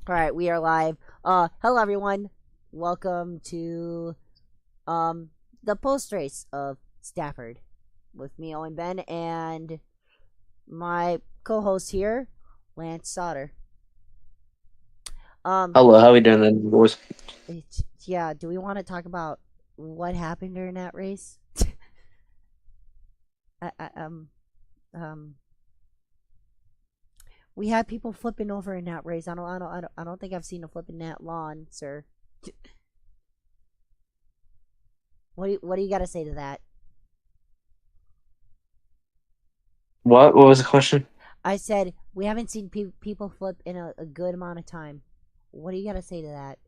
All right, we are live. Hello everyone. Welcome to um the post race of Stafford with me, Owen Ben, and my co-host here, Lance Sauter. Um, Hello, how we doing then, boys? yeah. Do we want to talk about what happened during that race? I, I, um, um, we had people flipping over in that race. I don't think I've seen a flip in that lawn, sir. What do you got to say to that? What? What was the question? I said we haven't seen people flip in a good amount of time. What do you got to say to that?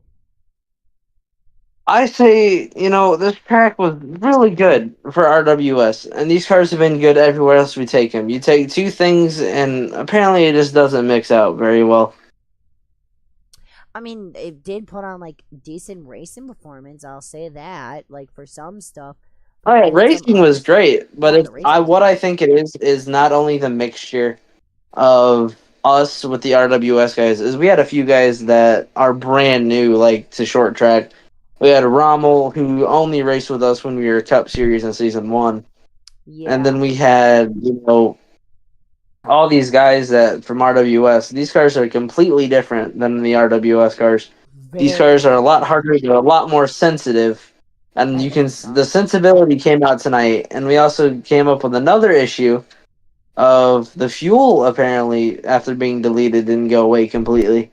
I say, this track was really good for RWS, and these cars have been good everywhere else we take them. You take two things, and apparently it just doesn't mix out very well. I mean, it did put on like decent racing performance. I'll say that, like for some stuff, Oh but yeah, then in some racing was others, great, but yeah, the racing was what great. I think it is not only the mixture of us with the RWS guys, is we had a few guys that are brand new, like to short track. We had Rommel, who only raced with us when we were Cup Series in season one. And Yeah, then we had, all these guys that from RWS. These cars are completely different than the RWS cars. These very cars are a different. lot harder. They're a lot more sensitive, and That you can is the darn true. sensibility came out tonight. And we also came up with another issue of the fuel. Apparently, after being deleted, didn't go away completely.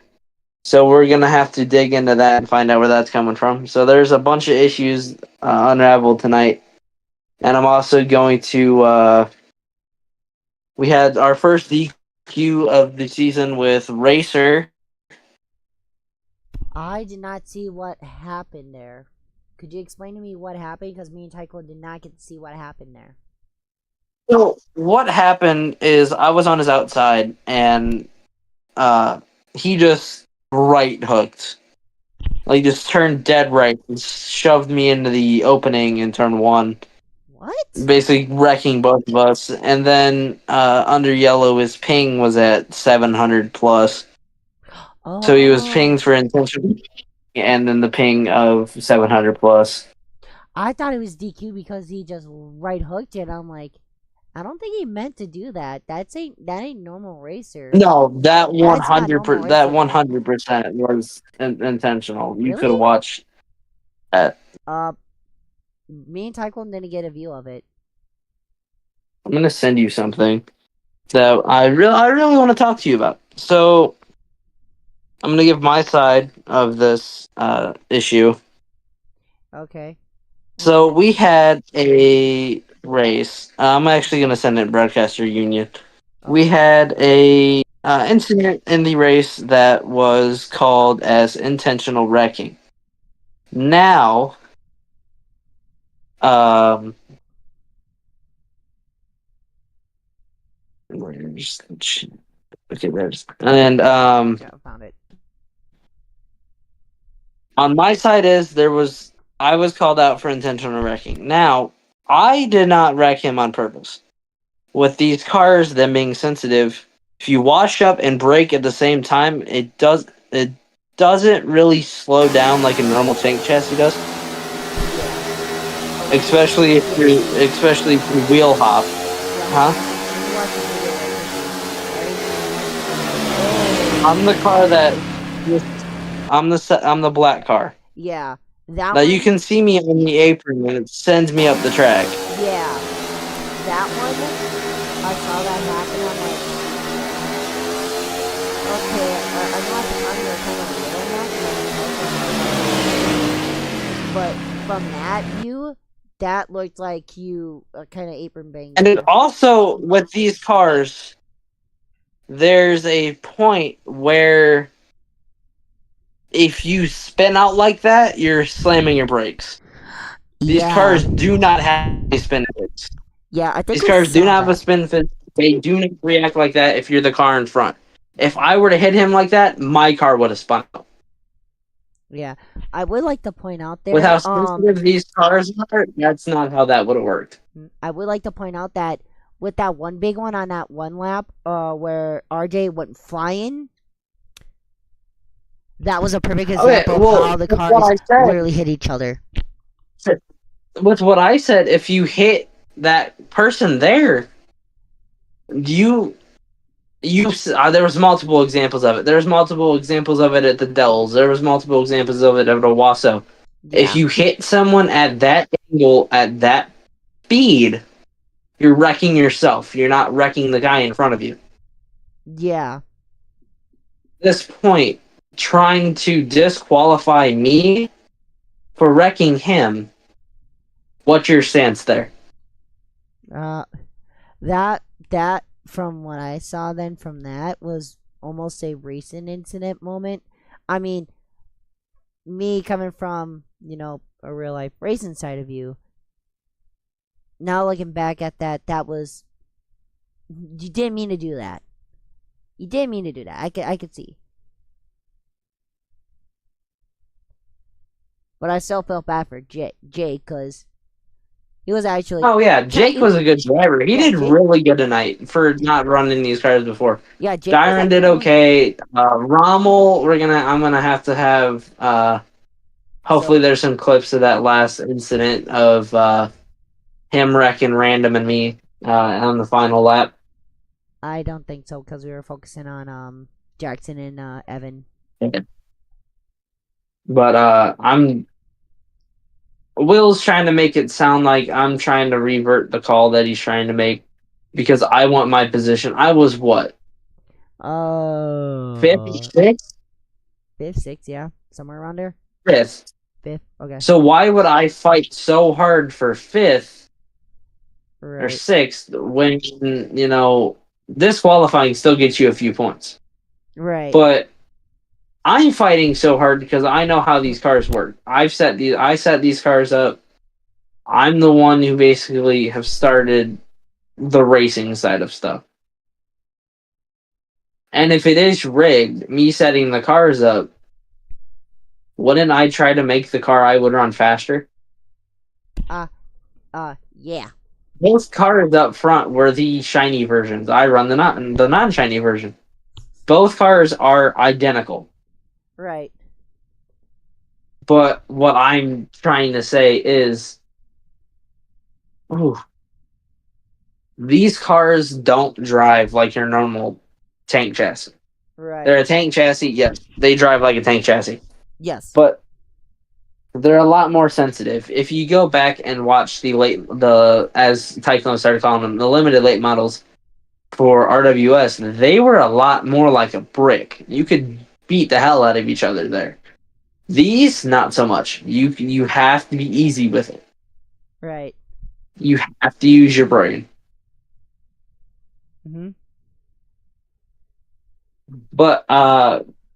So we're gonna have to dig into that and find out where that's coming from. So there's a bunch of issues unraveled tonight, and I'm also going to. We had our first DQ of the season with Racer. I did not see what happened there. Could you explain to me what happened? Because me and Tycho did not get to see what happened there. So what happened is I was on his outside and uh, he just right hooked. Like just turned dead right and shoved me into the opening in turn one, What? basically wrecking both of us. And then under yellow, his ping was at 700 plus. So he was Oh, pinged for intentional, and then the ping of 700 plus. I thought it was DQ because he just right hooked it. I'm like, I don't think he meant to do that. That ain't normal racer. No, that one That's not hundred normal that racer. 100% was intentional. You Really? could have watched that. Uh, me and Tyquan didn't get a view of it. I'm gonna send you something that I really want to talk to you about. So I'm gonna give my side of this issue. Okay. So Okay. we had a race. I'm actually gonna send it broadcaster union. We Okay. had a incident in the race that was called as intentional wrecking. Now, um, where's okay, there's and Yeah, I found it. on my side is I was called out for intentional wrecking. Now, I did not wreck him on purpose. With these cars, them being sensitive, if you wash up and brake at the same time, it doesn't really slow down like a normal tank chassis does. Yeah. Oh, Especially if you wheel hop, yeah. huh? Let me watch this video real quickly. Ready? I'm the Oh. car that I'm the black car. Yeah. That Now you one. can see me on the apron and it sends me up the track. Yeah. That one. I saw that happen. I'm like, okay. I know at the time you were kind of little enough, but from that view, that looked like you kind of apron banged And it him. also with these cars, there's a point where if you spin out like that, you're slamming your brakes. These Yeah. cars do not have a spin fix. Yeah, I These think I cars do saw not have a that. spin fix. They do not react like that if you're the car in front. If I were to hit him like that, my car would have spun out. Yeah. I would like to point out With there, how sensitive these cars are, that's not how that would have worked. I would like to point out that with that one big one on that one lap, where RJ went flying, That was a perfect Okay, example of well, how the with what cars I said, literally hit each other. if you hit that person there, you there was multiple examples of it. There was multiple examples of it at the Dells. There was multiple examples of it at Owasso. If Yeah. you hit someone at that angle, at that speed, you're wrecking yourself. You're not wrecking the guy in front of you. Yeah. At this point, trying to disqualify me for wrecking him, what's your stance there? Uh, that from what I saw then from that was almost a recent incident moment. I mean, me coming from, a real life racing side of you, now looking back at that, that was, you didn't mean to do that. You didn't mean to do that. I could see. But I still felt bad for Jake because he was actually, Oh yeah, Jake was a good driver. He yeah, did Jake, really good tonight for not running these cars before. yeah, Jake was Dyron did actually, okay. Rommel, I'm gonna have to have. so Hopefully, there's some clips of that last incident of him wrecking Random and me on the final lap. I don't think so because we were focusing on Jackson and Evan. But I'm Will's trying to make it sound like I'm trying to revert the call that he's trying to make because I want my position. I was what, fifth, sixth, Fifth, sixth, yeah, somewhere around there. fifth. Fifth, okay, So why would I fight so hard for fifth or right, sixth when disqualifying still gets you a few points? right, But I'm fighting so hard because I know how these cars work. I set these cars up. I'm the one who basically have started the racing side of stuff. And if it is rigged, me setting the cars up, wouldn't I try to make the car I would run faster? yeah, Both cars up front were the shiny versions. I run the non shiny version. Both cars are identical. right, But what I'm trying to say is, ooh, these cars don't drive like your normal tank chassis. They're right, a tank chassis, yes. They drive like a tank chassis. yes, But they're a lot more sensitive. If you go back and watch as Tyclone started calling them, the limited late models for RWS, they were a lot more like a brick. You could beat the hell out of each other there. These, not so much. You have to be easy with it. right. You have to use your brain. Mm-hmm. But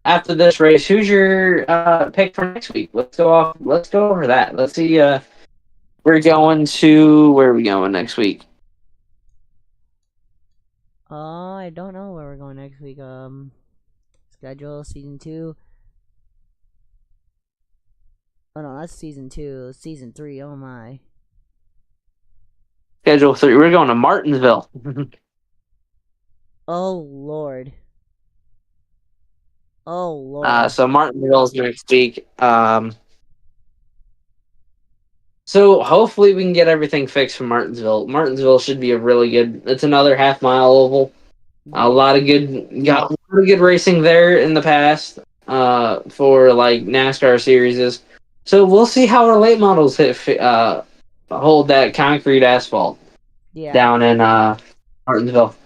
after this race, who's your pick for next week? Let's go off. Let's go over that. Let's see. We're going to where are we going next week? I don't know where we're going next week. Schedule season 2. Oh no, that's season 2. Season 3. Oh my. Schedule 3. We're going to Martinsville. Oh Lord. Oh Lord. So Martinsville's next week. So hopefully we can get everything fixed for Martinsville. Martinsville should be a really good. It's another half-mile oval. A lot of good racing there in the past. For like NASCAR series. So we'll see how our late models hold that concrete asphalt Yeah. down in Martinsville.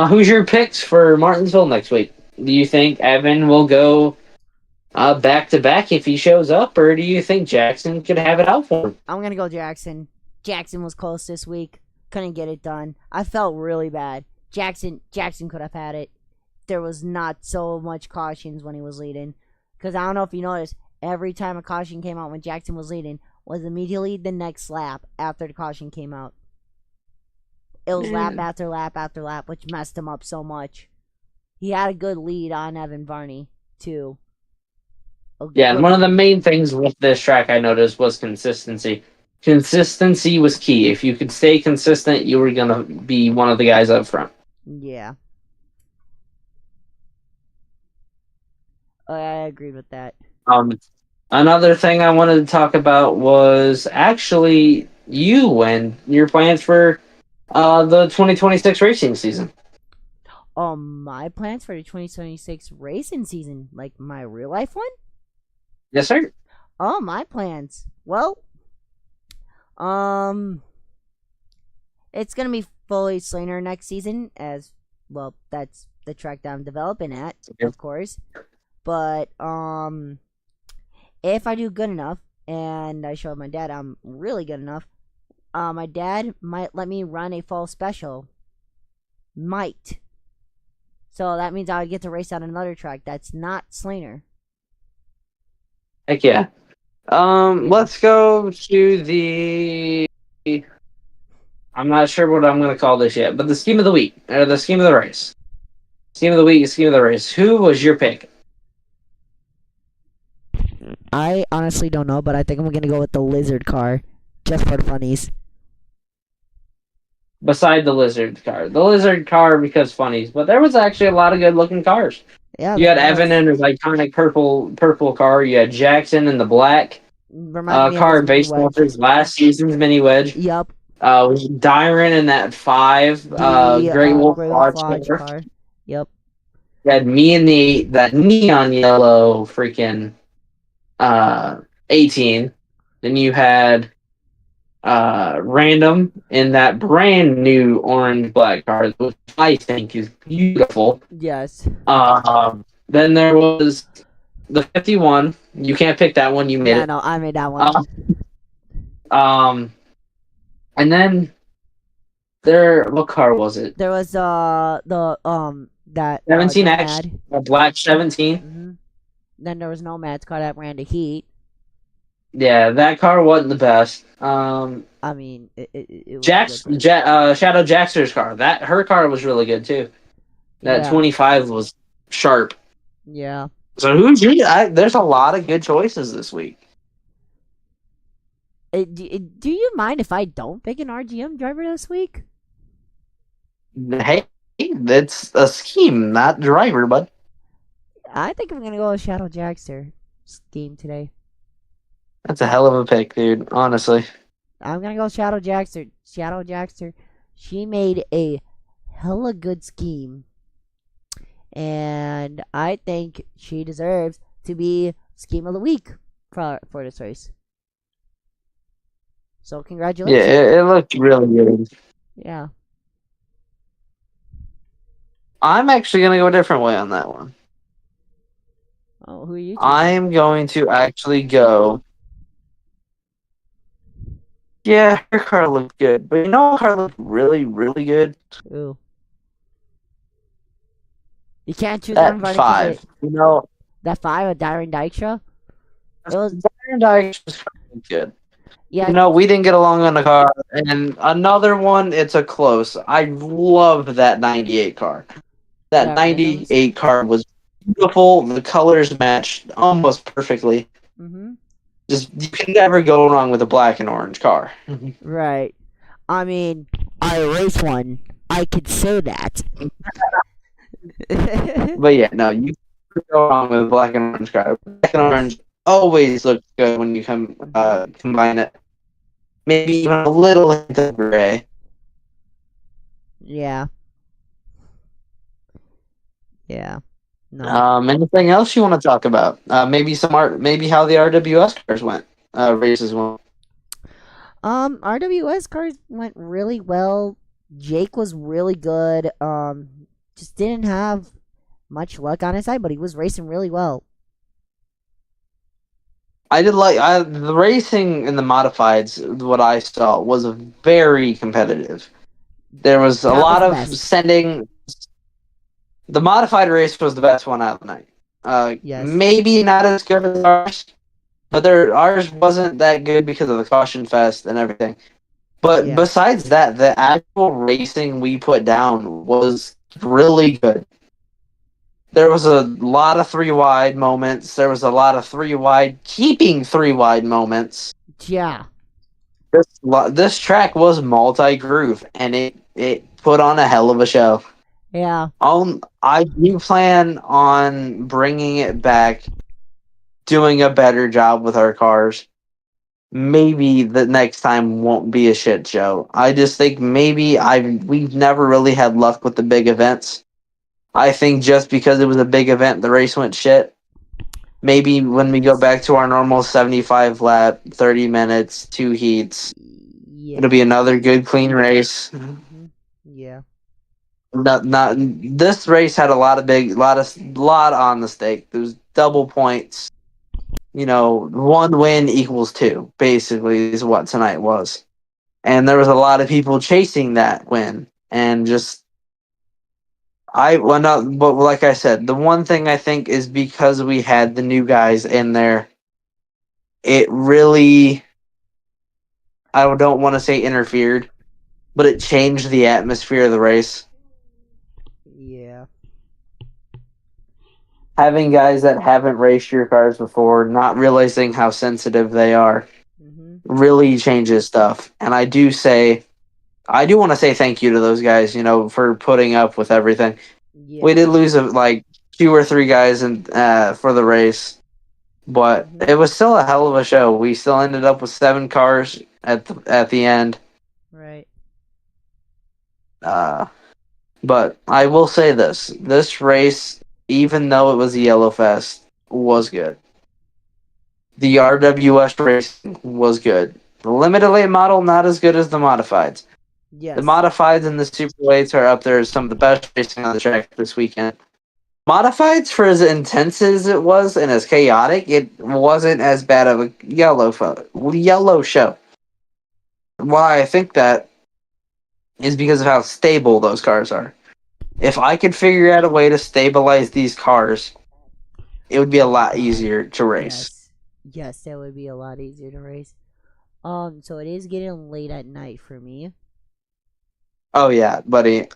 Who's your picks for Martinsville next week? Do you think Evan will go back to back if he shows up, or do you think Jackson could have it out for him? I'm gonna go Jackson. Jackson was close this week. Couldn't get it done. I felt really bad. Jackson could have had it. There was not so much cautions when he was leading. Because I don't know if you noticed, every time a caution came out when Jackson was leading was immediately the next lap after the caution came out. It was lap after lap after lap, which messed him up so much. He had a good lead on Evan Varney, too. Yeah, and one of the main things with this track I noticed was consistency. Consistency was key. If you could stay consistent, you were going to be one of the guys up front. Yeah. I agreed with that. Um, Another thing I wanted to talk about was actually you and your plans for the 2026 racing season. My plans for the 2026 racing season, like my real life one. Yes, sir. Oh, my plans. Well, um, it's gonna be fully Slainer next season, as well. That's the track that I'm developing at, Okay. of course. But if I do good enough, and I show my dad I'm really good enough, my dad might let me run a fall special. Might. So that means I would get to race on another track that's not Slainer. Heck yeah. Yeah. Let's go to the. I'm not sure what I'm going to call this yet, but the scheme of the week or the scheme of the race. Scheme of the week, scheme of the race. Who was your pick? I honestly don't know, but I think I'm gonna go with the lizard car, just for the funnies. Beside the lizard car because funnies, but there was actually a lot of good looking cars. Yeah, You there had Evan was. in his iconic purple car. You had Jackson in the black Reminded me of car his mini based off wedge. his last season's mini wedge. Yup, Dyron in that 5 the Great Wolf Grey Wolf Lodge Lodge car. car. Yep. You had me in that neon yellow freaking uh 18. Then you had Random in that brand new orange black car, which I think is beautiful. Yes. Then there was the 51. You can't pick that one. You made Yeah, it. no, I made that one. Uh, um, and then there, what car was it? There was that 17X, Nomad. a black 17. Mm-hmm. Then there was Nomad's car that ran to Heat. Yeah, that car wasn't the best. I mean, it was a good car. Shadow Jaxter's car. Her car was really good too. That Yeah. 25 was sharp. Yeah. So who's your? There's a lot of good choices this week. Do you mind if I don't pick an RGM driver this week? Hey, that's a scheme, not driver, bud. I think I'm gonna go with Shadow Jackster scheme today. That's a hell of a pick, dude. Honestly. I'm gonna go Shadow Jackster. Shadow Jackster. She made a hella good scheme, and I think she deserves to be scheme of the week for this race. So Yeah, congratulations. it looked really good. Yeah. I'm actually gonna go a different way on that one. Oh, who are you choosing? I'm going to actually go. Yeah, her car looked good, but you know what car looked really, really good? Ooh. You can't choose one That funny because 5. You know, that 5 with Darren Dykstra. It was Darren Dykes looked good. yeah. You know, we didn't get along on the car, and another one. It's a close. I love that '98 car. That Yeah, randoms. '98 car was beautiful. The colors matched almost perfectly. Mm-hmm. Just you can never go wrong with a black and orange car. Right. I mean, I race one. I could say that. But yeah, no, you can't go wrong with a black and orange car. Black and orange always looks good when you combine it. Maybe even a little hint of gray. Yeah. Yeah. No. Anything else you want to talk about? Maybe some art. Maybe how the RWS cars went. Races went. RWS cars went really well. Jake was really good. Just didn't have much luck on his side, but he was racing really well. I did like the racing in the modifieds. What I saw was very competitive. There was a That was lot the of best. sending. The modified race was the best one out of the night. Yes. Maybe not as good as ours, but ours wasn't that good because of the caution fest and everything. But Yeah. besides that, the actual racing we put down was really good. There was a lot of 3 wide moments. There was a lot of 3 wide, keeping 3 wide moments. Yeah. This track was multi-groove, and it put on a hell of a show. Yeah. I do plan on bringing it back, doing a better job with our cars. Maybe the next time won't be a shit show. I just think maybe we've never really had luck with the big events. I think just because it was a big event, the race went shit. Maybe when we go back to our normal 75 lap, 30 minutes, two heats, it'll Yeah. be another good clean race. Yeah. Not this race had a lot on the stake. There was double points. One win equals two. Basically, is what tonight was, and there was a lot of people chasing that win, and just but like I said, the one thing I think is because we had the new guys in there, it really, I don't want to say interfered, but it changed the atmosphere of the race. Yeah. Having guys that haven't raced your cars before, not realizing how sensitive they are, Mhm. really changes stuff. And I do want to say thank you to those guys, for putting up with everything. We Yeah. did lose like two or three guys for the race, but Mhm. it was still a hell of a show. We still ended up with 7 cars at the end. Right. Uh, but I will say this race, even though it was a yellow fest, was good. The RWS racing was good. The limited late model, not as good as the modifieds. The Yes. modifieds and the super weights are up there as some of the best racing on the track this weekend. Modifieds, for as intense as it was and as chaotic, it wasn't as bad of a yellow show. Why I think that is because of how stable those cars are. If I could figure out a way to stabilize these cars, it would be a Oh my lot god. easier to race. Yes. Yes, that would be a lot easier to race. So it is getting late at night for me. Oh yeah, buddy.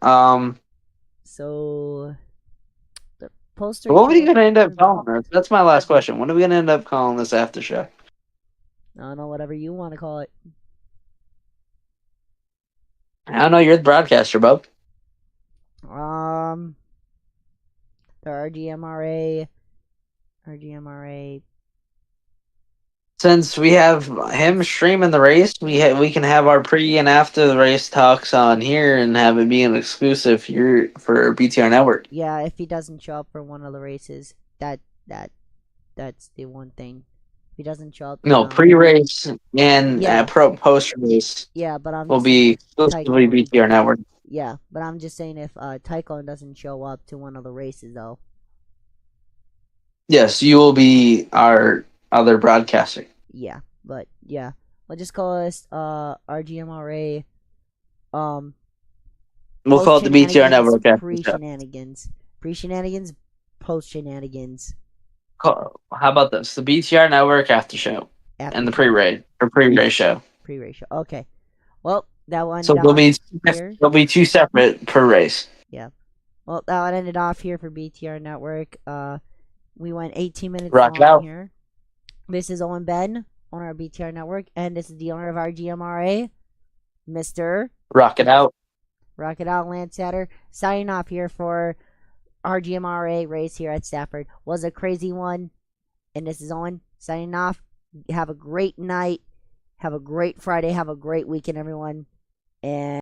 So the poster What are we show. gonna end up calling this? That's my last question. What are we gonna end up calling this after show? I don't know, whatever you want to call it. I don't know. You're the broadcaster, bub. Um, the RGMRA. Since we have him streaming the race, we can have our pre and after the race talks on here and have it be an exclusive here for BTR Network. Yeah, if he doesn't show up for one of the races, that that's the one thing. If he doesn't show up, then No, pre-race and yeah, post race yeah. But I'm will just saying be if exclusively Tycoon, BTR Network. yeah. But I'm just saying if Tycoon doesn't show up to one of the races though. Yes, you will be our other broadcaster. Yeah, but yeah, we'll just call us RGMRA. Um, We'll post call it the BTR shenanigans, Network after pre show. shenanigans, pre shenanigans, post shenanigans. How about this? The BTR Network after show and After the show, pre-race show. pre-race show. Okay, well that one So ended off here. there'll be two separate per race. Yeah, well that one ended off here for BTR Network. We went 18 minutes Rock it long out. here. This is Owen Ben, owner of BTR Network, and this is the owner of RGMRA, Mr. Rock it out. Rocket Out Lance Satter, signing off here for RGMRA race here at Stafford. Was a crazy one, and this is Owen signing off. Have a great night. Have a great Friday. Have a great weekend, everyone. And